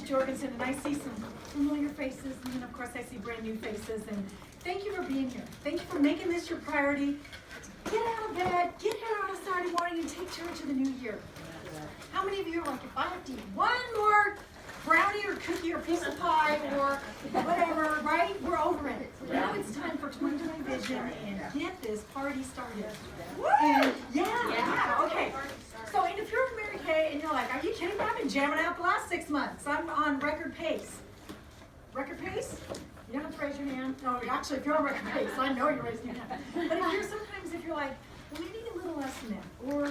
Jorgenson, and I see some familiar faces, and then of course I see brand new faces, and thank you for being here. Thank you for making this your priority. Get out of bed, get here on a Saturday morning, and take charge of the new year. How many of you are like, if I have to eat one more brownie or cookie or piece of pie or whatever, right? We're over it. Now it's time for 2020 vision and get this party started. And yeah, okay. So, and if you're Mary Kay and you're like, are you kidding me? I've been jamming out the last 6 months. I'm on record pace. Record pace? You don't have to raise your hand. No, actually, if you're on record pace, I know you're raising your hand. But if you're like, well, maybe a little less than that. Or,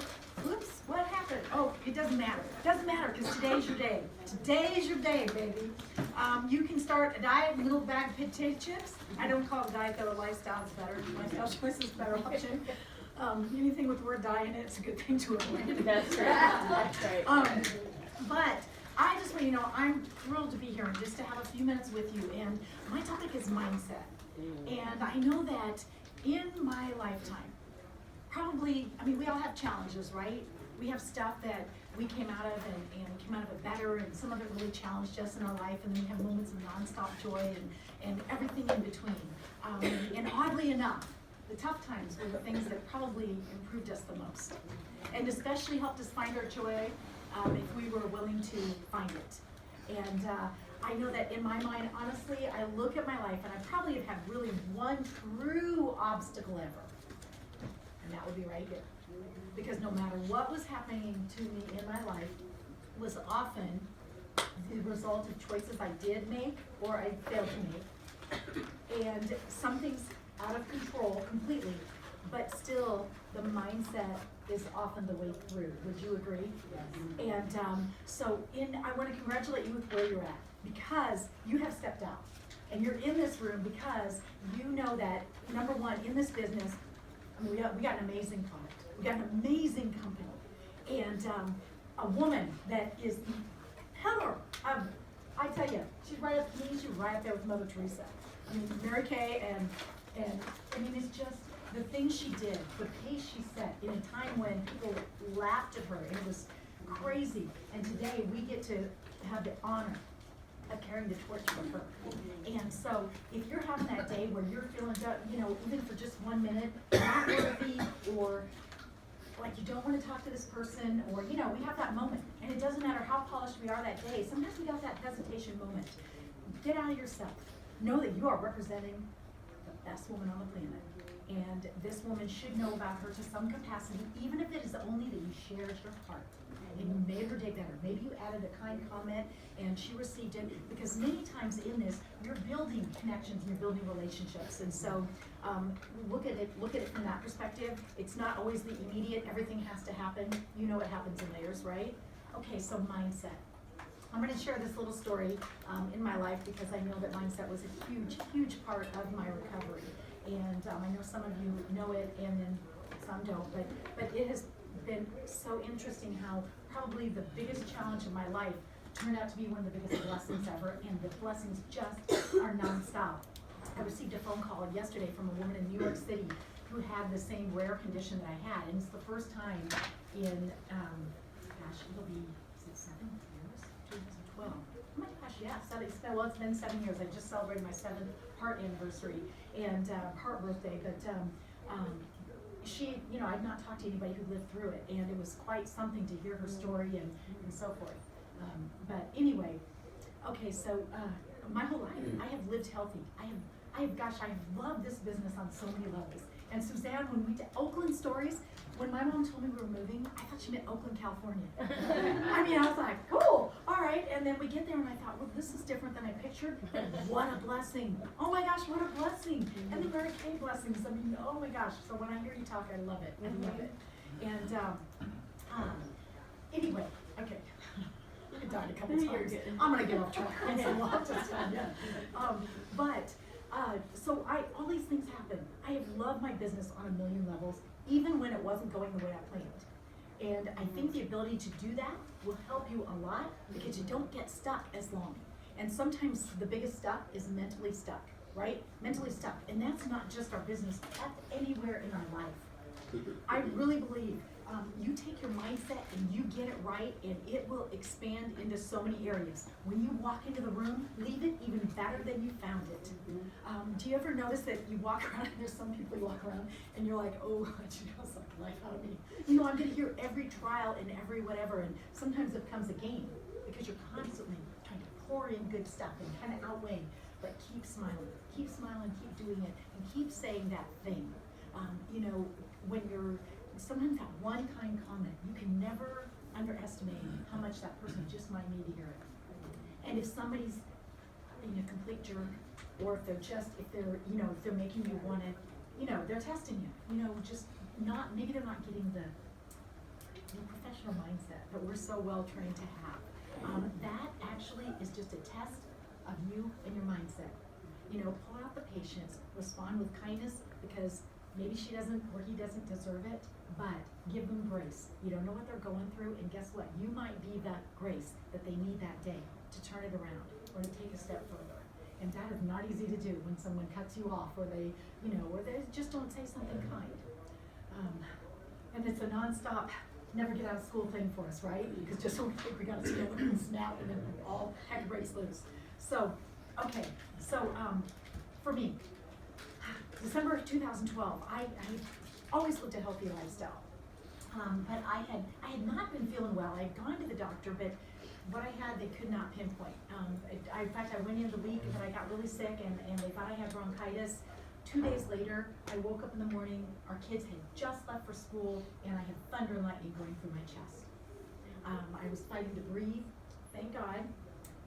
oops, what happened? Oh, it doesn't matter. It doesn't matter because today's your day. Today is your day, baby. You can start a diet, little bag of potato chips. I don't call it diet, though. A lifestyle is better. Lifestyle choice is a better option. Anything with the word diet in it, it's a good thing to avoid. That's right. That's right. But I just want you to know, I'm thrilled to be here and just to have a few minutes with you. And my topic is mindset. And I know that in my lifetime, probably, we all have challenges, right? We have stuff that we came out of and came out of it better, and some of it really challenged us in our life, and then we have moments of nonstop joy and everything in between. And oddly enough, the tough times were the things that probably improved us the most, and especially helped us find our joy if we were willing to find it. And I know that in my mind, honestly, I look at my life, and I probably have had really one true obstacle ever. And that would be right here. Because no matter what was happening to me in my life was often the result of choices I did make or I failed to make. And something's out of control completely, but still the mindset is often the way through. Would you agree? Yes. And I want to congratulate you with where you're at, because you have stepped out. And you're in this room because you know that, number one, in this business, we got an amazing product. We got an amazing company. And a woman that is the pillar of, I tell you, she's right up, she's right up there with Mother Teresa. Mary Kay, and it's just the things she did, the pace she set in a time when people laughed at her, and it was crazy. And today we get to have the honor of carrying the torch for her. And so if you're having that day where you're feeling, even for just 1 minute, not worthy, or like you don't want to talk to this person, or we have that moment, and it doesn't matter how polished we are that day. Sometimes we got that hesitation moment. Get out of yourself. Know that you are representing the best woman on the planet, and this woman should know about her to some capacity, even if it is only that you shared your heart and you made her day better. Maybe you added a kind comment and she received it, because many times in this you're building connections and you're building relationships. And so look at it from that perspective. It's not always the immediate, everything has to happen. You know what happens in layers, right? Okay, so mindset. I'm going to share this little story in my life, because I know that mindset was a huge, huge part of my recovery. And I know some of you know it, and then some don't, but it has been so interesting how probably the biggest challenge of my life turned out to be one of the biggest blessings ever, and the blessings just are nonstop. I received a phone call yesterday from a woman in New York City who had the same rare condition that I had, and it's the first time in, it'll be, is it 7 years? 2012. Oh my gosh, yeah, it's been 7 years. I just celebrated my 7th heart anniversary and heart birthday, but she, I'd not talked to anybody who lived through it, and it was quite something to hear her story and so forth. But anyway, okay, so my whole life, I have lived healthy. I have loved this business on so many levels. And Suzanne, when we did Oakland stories, when my mom told me we were moving, I thought she meant Oakland, California. I was like, cool, all right. And then we get there and I thought, well, this is different than I pictured. What a blessing. Oh my gosh, what a blessing. And the Mary Kay blessings. Oh my gosh. So when I hear you talk, I love it. I love it. And anyway, okay. I died a couple times. I'm going to get off track. It's a lot to tell you. So all these things happen. I have loved my business on a million levels, even when it wasn't going the way I planned. And I think the ability to do that will help you a lot, because you don't get stuck as long. And sometimes the biggest stuck is mentally stuck, right? Mentally stuck. And that's not just our business, that's anywhere in our life. I really believe You take your mindset and you get it right, and it will expand into so many areas. When you walk into the room, leave it even better than you found it. Do you ever notice that you walk around and there's some people you walk around and you're like, oh, you know, it's like life out of me. You know, I'm gonna hear every trial and every whatever, and sometimes it becomes a game because you're constantly trying to pour in good stuff and kind of outweigh, but keep smiling, keep doing it, and keep saying that thing. You know, when you're sometimes that one kind comment, you can never underestimate how much that person just might need to hear it. And if somebody's being a complete jerk, or if they're making you want to, they're testing you, just not, maybe they're not getting the professional mindset that we're so well trained to have. That actually is just a test of you and your mindset. Pull out the patience, respond with kindness, because maybe she doesn't or he doesn't deserve it, but give them grace. You don't know what they're going through, and guess what? You might be that grace that they need that day to turn it around or to take a step further. And that is not easy to do when someone cuts you off, or they, or they just don't say something kind. And it's a nonstop, never get out of school thing for us, right? Because just when we think we got to stand and snap, and then all heck breaks loose. So, okay, for me, December of 2012, I always lived a healthy lifestyle, but I had not been feeling well. I had gone to the doctor, but what I had, they could not pinpoint. In fact, I went in the week, but I got really sick, and they thought I had bronchitis. 2 days later, I woke up in the morning, our kids had just left for school, and I had thunder and lightning going through my chest. I was fighting to breathe, thank God.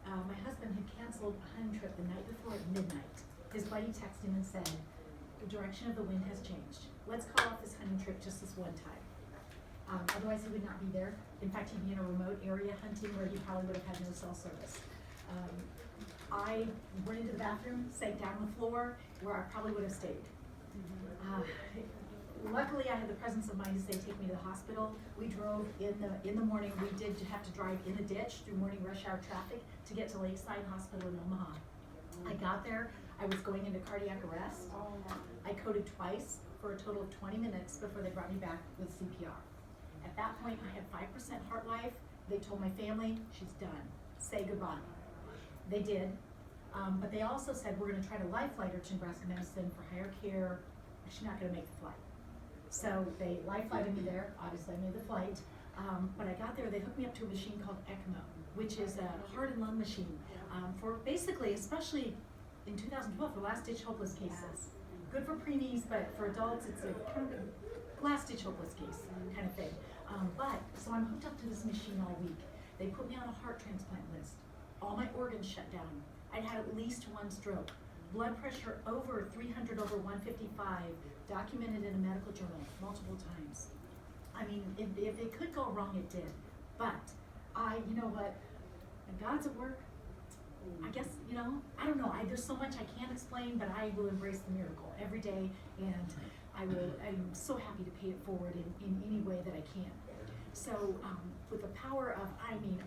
My husband had canceled a hunting trip the night before at midnight. His buddy texted him and said, the direction of the wind has changed. Let's call off this hunting trip just this one time. Otherwise he would not be there. In fact, he'd be in a remote area hunting where he probably would have had no cell service. I went into the bathroom, sank down on the floor where I probably would have stayed. Luckily, I had the presence of mind to say, take me to the hospital. We drove in the morning. We did have to drive in a ditch through morning rush hour traffic to get to Lakeside Hospital in Omaha. I got there. I was going into cardiac arrest. I coded twice for a total of 20 minutes before they brought me back with CPR. At that point, I had 5% heart life. They told my family, she's done. Say goodbye. They did. But they also said, we're going to try to life flight her to Nebraska Medicine for higher care. She's not going to make the flight. So they life flighted me there. Obviously, I made the flight. When I got there, they hooked me up to a machine called ECMO, which is a heart and lung machine for basically, especially in 2012, for last-ditch hopeless cases. Good for preemies, but for adults, it's a kind of a last-ditch hopeless case kind of thing. So I'm hooked up to this machine all week. They put me on a heart transplant list. All my organs shut down. I'd had at least one stroke. Blood pressure over 300 over 155, documented in a medical journal multiple times. I mean, if it could go wrong, it did. But you know what? When God's at work, I guess, I don't know. There's so much I can't explain, but I will embrace the miracle every day, and I'm so happy to pay it forward in any way that I can. So with the power of,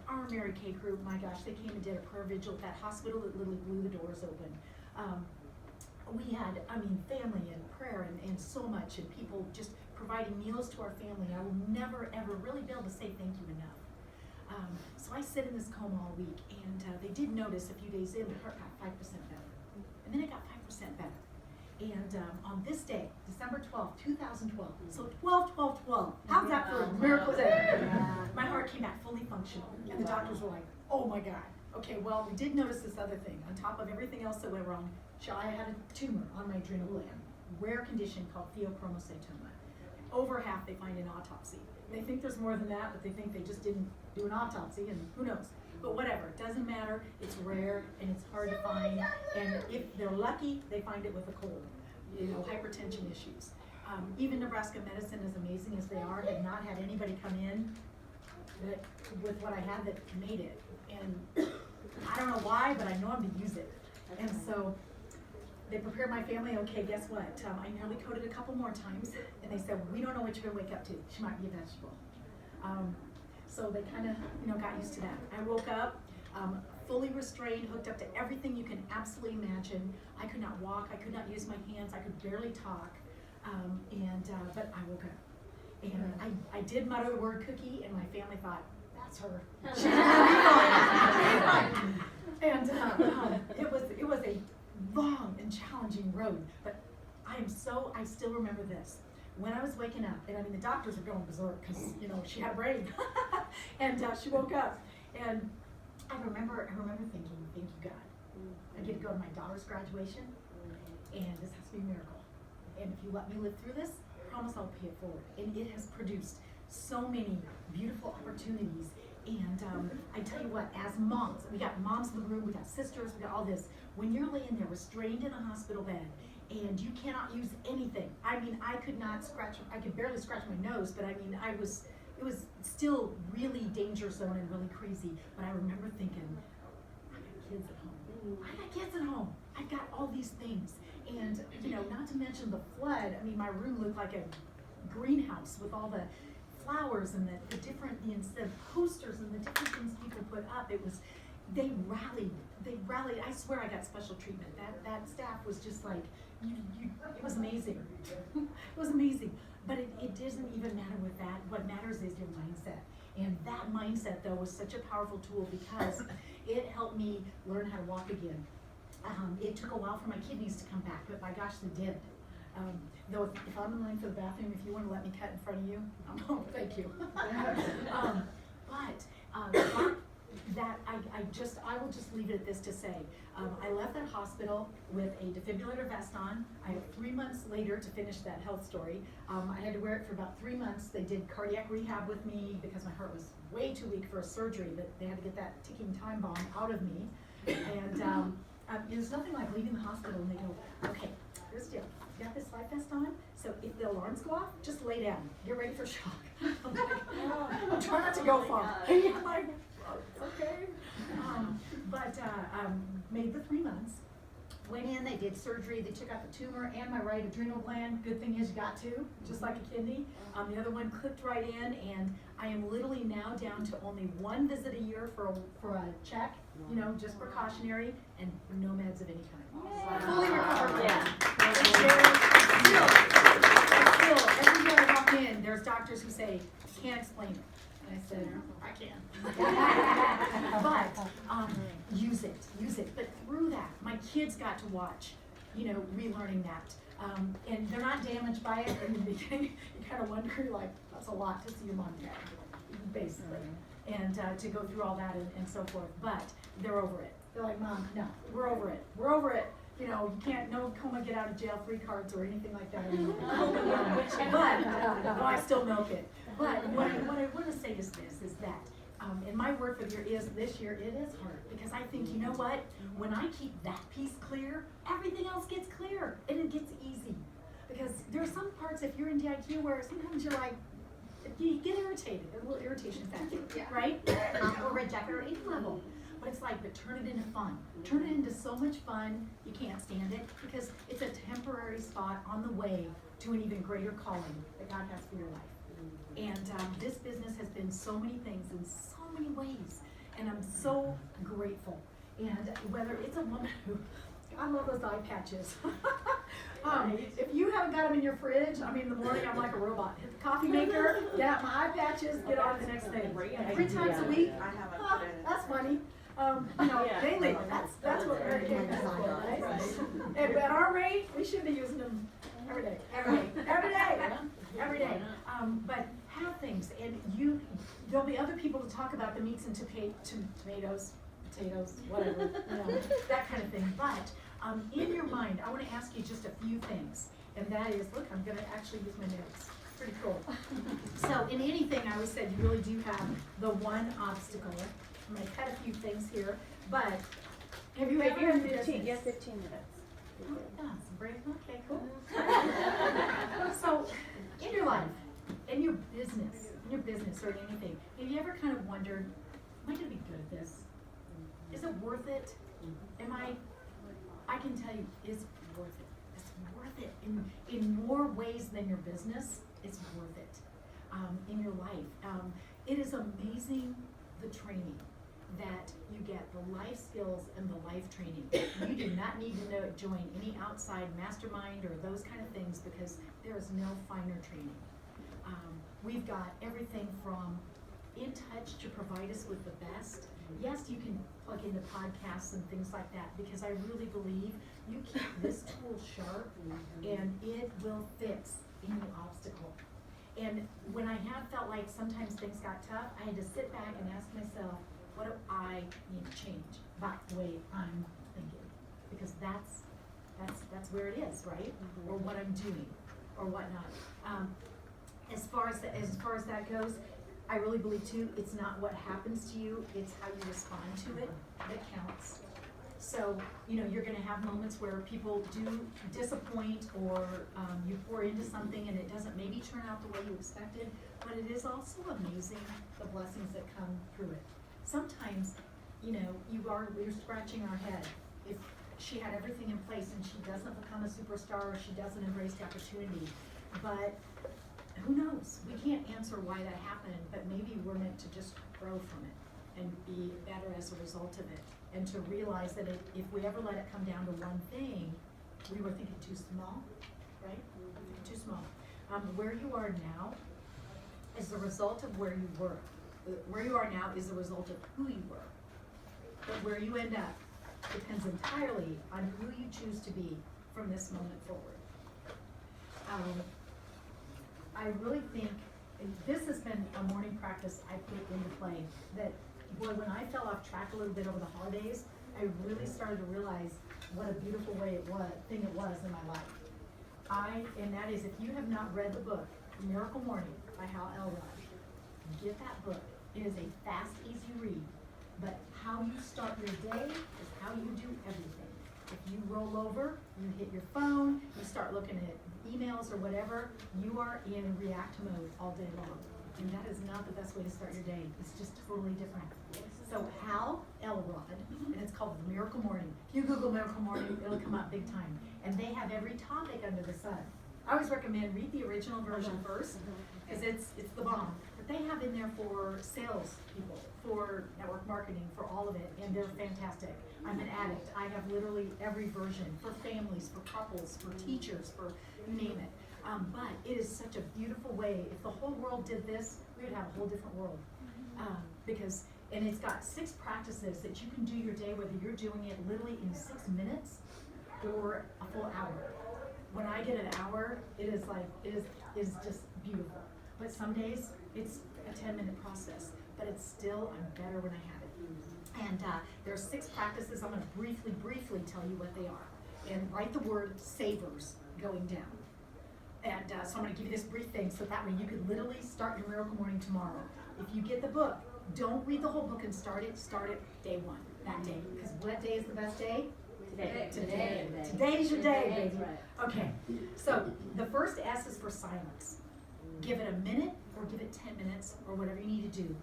our Mary Kay group, my gosh, they came and did a prayer vigil at that hospital that literally blew the doors open. We had, family and prayer and so much, and people just providing meals to our family. I will never, ever really be able to say thank you enough. So I sit in this coma all week, and they did notice a few days in, the heart got 5% better. And then it got 5% better. And on this day, December 12th, 2012, so 12/12/12, how's that for a miracle day? My heart came back fully functional, and the doctors were like, oh my God. Okay, well, we did notice this other thing. On top of everything else that went wrong, I had a tumor on my adrenal gland, rare condition called pheochromocytoma. Over half they find in autopsy. They think there's more than that, but they think they just didn't do an autopsy, and who knows. But whatever, it doesn't matter. It's rare, and it's hard to find. And if they're lucky, they find it with a cold, hypertension issues. Even Nebraska Medicine, as amazing as they are, had not had anybody come in with what I had that made it. And I don't know why, but I know I'm to use it. And so they prepared my family. Okay, guess what? I nearly coded a couple more times, and they said, we don't know what you're gonna wake up to. She might be a vegetable. So they kind of, got used to that. I woke up fully restrained, hooked up to everything you can absolutely imagine. I could not walk. I could not use my hands. I could barely talk. But I woke up. And I did mutter the word cookie, and my family thought, that's her. And it was a long and challenging road, but I still remember this. When I was waking up, and I mean the doctors were going berserk because she had a brain, and she woke up, and I remember thinking, thank you God, I get to go to my daughter's graduation, and this has to be a miracle. And if you let me live through this, I promise I'll pay it forward. And it has produced so many beautiful opportunities. And I tell you what, as moms, we got moms in the room, we got sisters, we got all this. When you're laying there restrained in a hospital bed and you cannot use anything, I mean, I could barely scratch my nose, but I mean, it was still really danger zone and really crazy. But I remember thinking, I got kids at home. I got kids at home. I've got all these things. And, not to mention the flood, I mean, my room looked like a greenhouse with all the flowers and the different the posters and the different things people put up. They rallied. I swear I got special treatment. That staff was just like, it was amazing. It was amazing. But it doesn't even matter with that. What matters is your mindset. And that mindset, though, was such a powerful tool because it helped me learn how to walk again. It took a while for my kidneys to come back, but my gosh, they did. Though if I'm in line for the bathroom, if you want to let me cut in front of you, thank you. I will just leave it at this to say, I left that hospital with a defibrillator vest on. I had 3 months later to finish that health story. I had to wear it for about 3 months. They did cardiac rehab with me because my heart was way too weak for a surgery, but they had to get that ticking time bomb out of me. And there's nothing like leaving the hospital and they go, okay, here's the deal. You got this life vest on, so if the alarms go off, just lay down. Get ready for shock. I'm like, try not to go far. And I'm like, okay. Made the 3 months. Went in, they did surgery, they took out the tumor and my right adrenal gland. Good thing is you got two, just like a kidney. The other one clipped right in, and I am literally now down to only 1 visit a year for a check, just precautionary, and no meds of any kind. Fully recovered. Still, every day I walk in, there's doctors who say, can't explain it. And I said, I can. But use it. But through that, my kids got to watch, relearning that. And they're not damaged by it. In the beginning, you kind of wonder, like, that's a lot to see your mom and dad, basically. And to go through all that and so forth. But they're over it. They're like, Mom, no, we're over it. We're over it. You can't, no coma get out of jail free cards or anything like that anymore. But I still milk it. But what I want to say is this, is that, and my word for the year is, this year it is hard. Because I think, you know what? When I keep that piece clear, everything else gets clear. And it gets easy. Because there are some parts, if you're in DIQ, where sometimes you're like, you get irritated, a little irritation factor, right? Or red jacket or any level. But it's like, but turn it into fun. Turn it into so much fun, you can't stand it, because it's a temporary spot on the way to an even greater calling that God has for your life. And this business has been so many things in so many ways, and I'm so grateful. And whether it's a woman who, I love those eye patches. If you haven't got them in your fridge, in the morning I'm like a robot. Hit the coffee maker, get out my eye patches, get on to the next thing. 3 times a week, that's funny. Daily, that's what Mary Kay is for, right? And at our rate, we should be using them every day. But have things, and there'll be other people to talk about the meats and tomatoes, potatoes, whatever, that kind of thing. But in your mind, I want to ask you just a few things, and that is, look, I'm going to actually use my notes. Pretty cool. So in anything, I always said you really do have the one obstacle. I'm going to cut a few things here, but have you ever in business? Yes, 15 minutes. Oh, that's brave. Okay, cool. So, in your life, in your business or anything, have you ever kind of wondered, am I going to be good at this? Is it worth it? I can tell you, it's worth it. It's worth it in more ways than your business. It's worth it in your life. It is amazing, the training that you get, the life skills and the life training. You do not need to join any outside mastermind or those kind of things, because there is no finer training. we've got everything from In Touch to provide us with the best. Yes, you can plug into podcasts and things like that, because I really believe you keep this tool sharp and it will fix any obstacle. And when I have felt like sometimes things got tough, I had to sit back and ask myself, what do I need to change about the way I'm thinking? Because that's where it is, right? Or what I'm doing, or whatnot. As far as that goes, I really believe too, it's not what happens to you, it's how you respond to it that counts. So, you're gonna have moments where people do disappoint, or you pour into something and it doesn't maybe turn out the way you expected, but it is also amazing the blessings that come through it. Sometimes, we're scratching our head. If she had everything in place and she doesn't become a superstar, or she doesn't embrace the opportunity, but who knows? We can't answer why that happened, but maybe we're meant to just grow from it and be better as a result of it. And to realize that if we ever let it come down to one thing, we were thinking too small, right? Too small. Where you are now is the result of where you were. Where you are now is the result of who you were. But where you end up depends entirely on who you choose to be from this moment forward. I really think, and this has been a morning practice I put into play, that boy, when I fell off track a little bit over the holidays, I really started to realize what a beautiful thing it was in my life. And that is, if you have not read the book, Miracle Morning by Hal Elrod, get that book. It is a fast, easy read, but how you start your day is how you do everything. If you roll over, you hit your phone, you start looking at emails or whatever, you are in react mode all day long. And that is not the best way to start your day. It's just totally different. So Hal Elrod, and it's called The Miracle Morning. If you Google Miracle Morning, it'll come up big time. And they have every topic under the sun. I always recommend read the original version first, because it's the bomb. But they have in there for sales people, for network marketing, for all of it, and they're fantastic. I'm an addict. I have literally every version for families, for couples, for teachers, for you name it. But it is such a beautiful way. If the whole world did this, we would have a whole different world. And it's got 6 practices that you can do your day, whether you're doing it literally in 6 minutes or a full hour. When I get an hour, it is just beautiful. But some days it's a 10-minute process, but it's still, I'm better when I have it. And there are 6 practices. I'm going to briefly tell you what they are. And write the word savers going down. And so I'm going to give you this brief thing, so that way you could literally start your Miracle Morning tomorrow. If you get the book, don't read the whole book and start it day 1, that day. Because what day is the best day? Today. Today's your day, baby. Right. Okay, so the first S is for silence. Give it a minute, or give it 10 minutes, or whatever you need to do.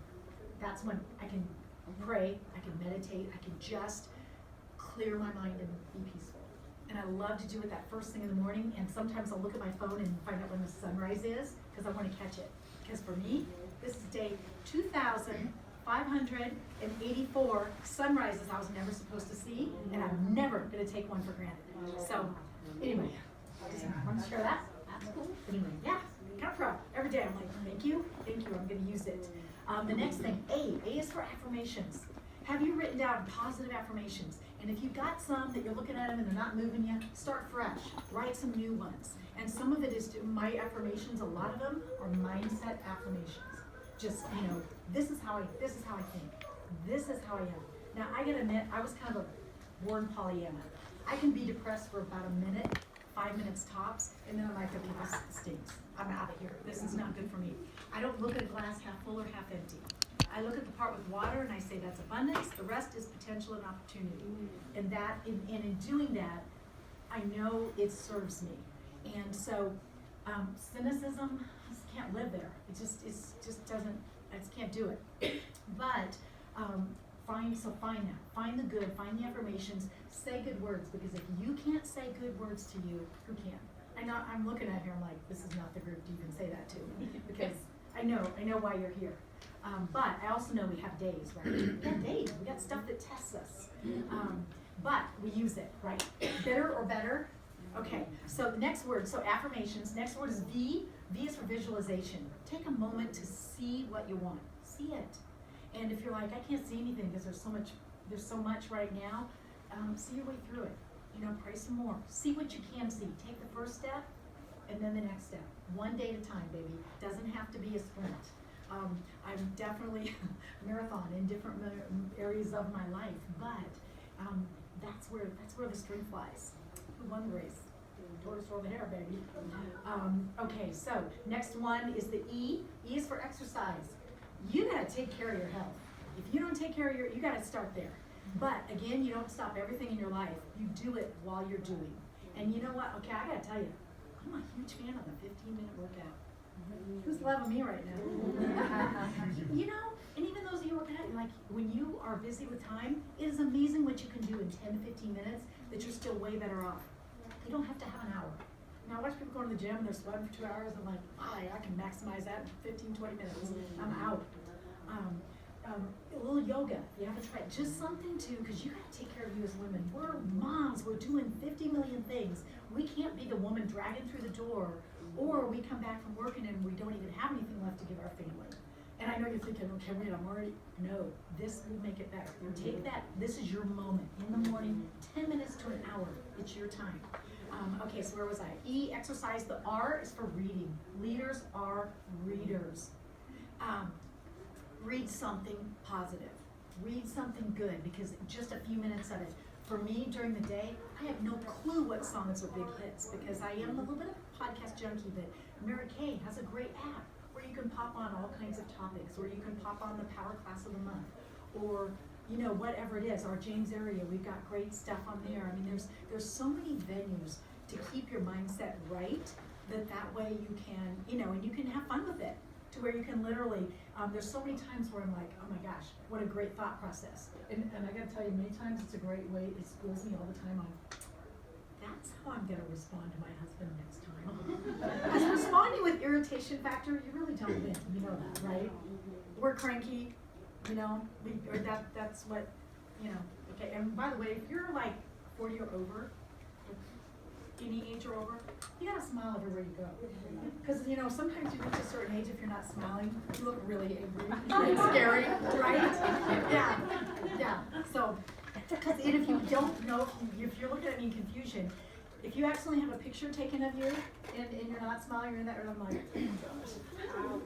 That's when I can pray, I can meditate, I can just clear my mind and be peaceful. And I love to do it that first thing in the morning, and sometimes I'll look at my phone and find out when the sunrise is, because I want to catch it. Because for me, this is day 2,584 sunrises I was never supposed to see, and I'm never going to take one for granted. So, anyway, I just want to share that. That's cool. Anyway, yeah, kind of proud. Every day I'm like, thank you, I'm going to use it. The next thing, A is for affirmations. Have you written down positive affirmations? And if you've got some that you're looking at them and they're not moving you, start fresh. Write some new ones. And some of it is my affirmations. A lot of them are mindset affirmations. Just, this is how I think. This is how I am. Now, I gotta admit, I was kind of a born Pollyanna. I can be depressed for about a minute, 5 minutes tops, and then I'm like, okay, this stinks. I'm out of here. This is not good for me. I don't look at a glass half full or half empty. I look at the part with water and I say that's abundance. The rest is potential and opportunity. And in doing that, I know it serves me. And so, cynicism, I just can't live there. It just doesn't. I just can't do it. But find that. Find the good. Find the affirmations. Say good words, because if you can't say good words to you, who can? I'm looking at her. I'm like, this is not the group to even say that to, because I know why you're here. But I also know we have days, right? We got days. We got stuff that tests us. But we use it, right? Bitter or better, Okay, so the next word, so affirmations, next word is V. V is for visualization. Take a moment to see what you want. See it. And if you're like, I can't see anything because there's so much right now, see your way through it. You know, pray some more. See what you can see. Take the first step and then the next step. One day at a time, baby. Doesn't have to be a sprint. I'm definitely marathon in different areas of my life, but that's where the strength lies. Who won the race? Tortoise over the hair, baby. Okay, so next one is the E. E is for exercise. You gotta take care of your health. If you don't take care of you gotta start there. But again, you don't stop everything in your life. You do it while you're doing. And you know what? Okay, I gotta tell you, I'm a huge fan of a 15-minute workout. Who's loving me right now? You know, and even those of you working out, like when you are busy with time, it is amazing what you can do in 10 to 15 minutes that you're still way better off. You don't have to have an hour. Now I watch people go to the gym and they're sweating for 2 hours. I'm like, I can maximize that in 15, 20 minutes. I'm out. A little yoga, you have to try it. Just something because you gotta take care of you as women. We're moms, we're doing 50 million things. We can't be the woman dragging through the door, or we come back from working and we don't even have anything left to give our family. And I know you're thinking, okay, wait, no, this will make it better. Take that, this is your moment in the morning, 10 minutes to an hour, it's your time. Okay, so where was I? E, exercise. The R is for reading. Leaders are readers. Read something positive. Read something good, because just a few minutes of it. For me, during the day, I have no clue what songs are big hits, because I am a little bit of a podcast junkie, but Mary Kay has a great app where you can pop on all kinds of topics, or you can pop on the Power Class of the Month, or you know, whatever it is. Our James area, we've got great stuff on there. I mean, there's so many venues to keep your mindset right, that way you can, you know, and you can have fun with it, to where you can literally, there's so many times where I'm like, oh my gosh, what a great thought process. And I gotta tell you, many times it's a great way, it schools me all the time on, that's how I'm gonna respond to my husband next time. Because responding with irritation factor, you really don't win, you know that, right? We're cranky, you know, that's what, you know, okay, and by the way, if you're like 40 or over, any age or over, you gotta smile everywhere you go. Because, you know, sometimes you reach a certain age, if you're not smiling, you look really angry. It's scary, right? Yeah. So, and if you don't know, if you're looking at me in confusion, if you accidentally have a picture taken of you and you're not smiling, you're in that room, I'm like, oh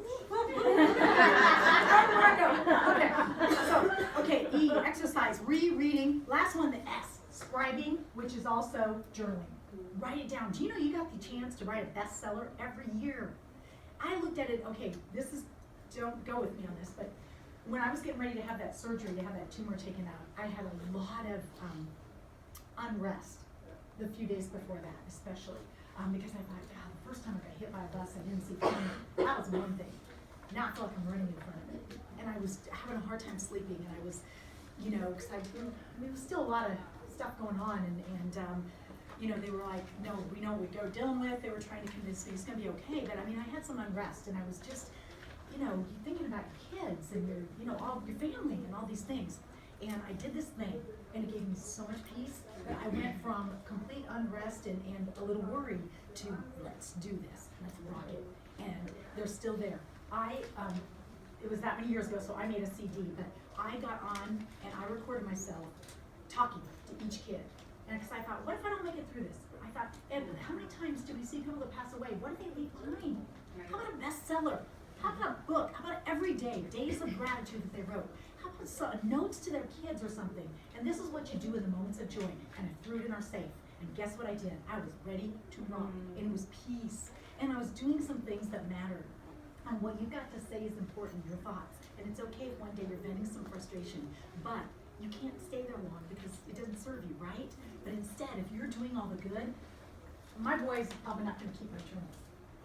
gosh. Okay, E, exercise, rereading. Last one, the S, scribing, which is also journaling. Write it down. Do you know you got the chance to write a bestseller every year? I looked at it, okay, don't go with me on this, but when I was getting ready to have that surgery, to have that tumor taken out, I had a lot of unrest the few days before that, especially, because I thought, God, the first time I got hit by a bus, I didn't see coming. That was one thing. Now I feel like I'm running in front of it. And I was having a hard time sleeping, and I was, you know, because there was still a lot of stuff going on, and you know, they were like, no, we know what we're dealing with. They were trying to convince me it's going to be okay. But I mean, I had some unrest, and I was just, you know, you're thinking about your kids and your, you know, all your family and all these things. And I did this thing, and it gave me so much peace that I went from complete unrest and a little worry to let's do this, let's rock it. And they're still there. It was that many years ago, so I made a CD, but I got on and I recorded myself talking to each kid. And because I thought, what if I don't make it through this? I thought, Ed, how many times do we see people that pass away? What do they leave behind? How about a bestseller? How about a book? How about every day, days of gratitude that they wrote? How about notes to their kids or something? And this is what you do in the moments of joy. And I threw it in our safe. And guess what I did? I was ready to rock. And it was peace. And I was doing some things that mattered. And what you got to say is important, your thoughts. And it's okay if one day you're venting some frustration. But you can't stay there long because it doesn't serve you, right? But instead, if you're doing all the good, my boy's probably not going to keep my journals.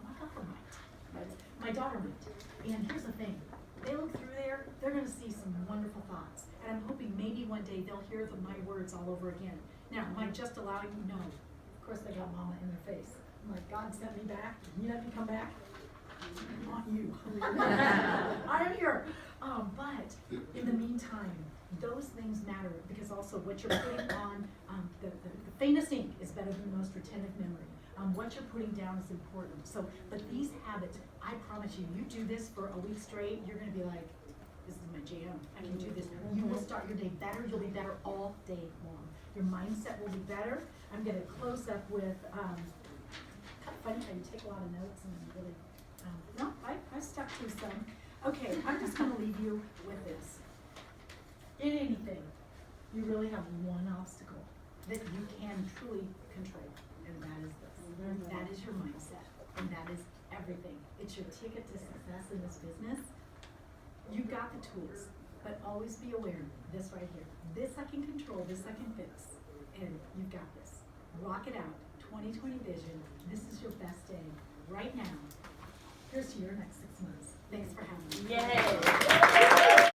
My daughter might. My daughter might. And here's the thing. They look through there, they're going to see some wonderful thoughts. And I'm hoping maybe one day they'll hear my words all over again. Now, am I just allowing you? No. Of course, they got mama in their face. I'm like, God sent me back. You let me come back? I want you. I'm here. But in the meantime, those things matter, because also what you're putting on the faintest ink is better than most retentive memory. What you're putting down is important. So, but these habits, I promise you, you do this for a week straight, you're gonna be like, this is my jam, I can do this. You will start your day better, you'll be better all day long. Your mindset will be better. I'm gonna close up with, kind of funny how you take a lot of notes and really, no, I stuck to some. Okay, I'm just gonna leave you with this. In anything, you really have one obstacle that you can truly control, and that is this. That is your mindset, and that is everything. It's your ticket to success in this business. You've got the tools, but always be aware, this right here. This I can control, this I can fix, and you've got this. Rock it out, 2020 vision. This is your best day right now. Here's to your next 6 months. Thanks for having me. Yay!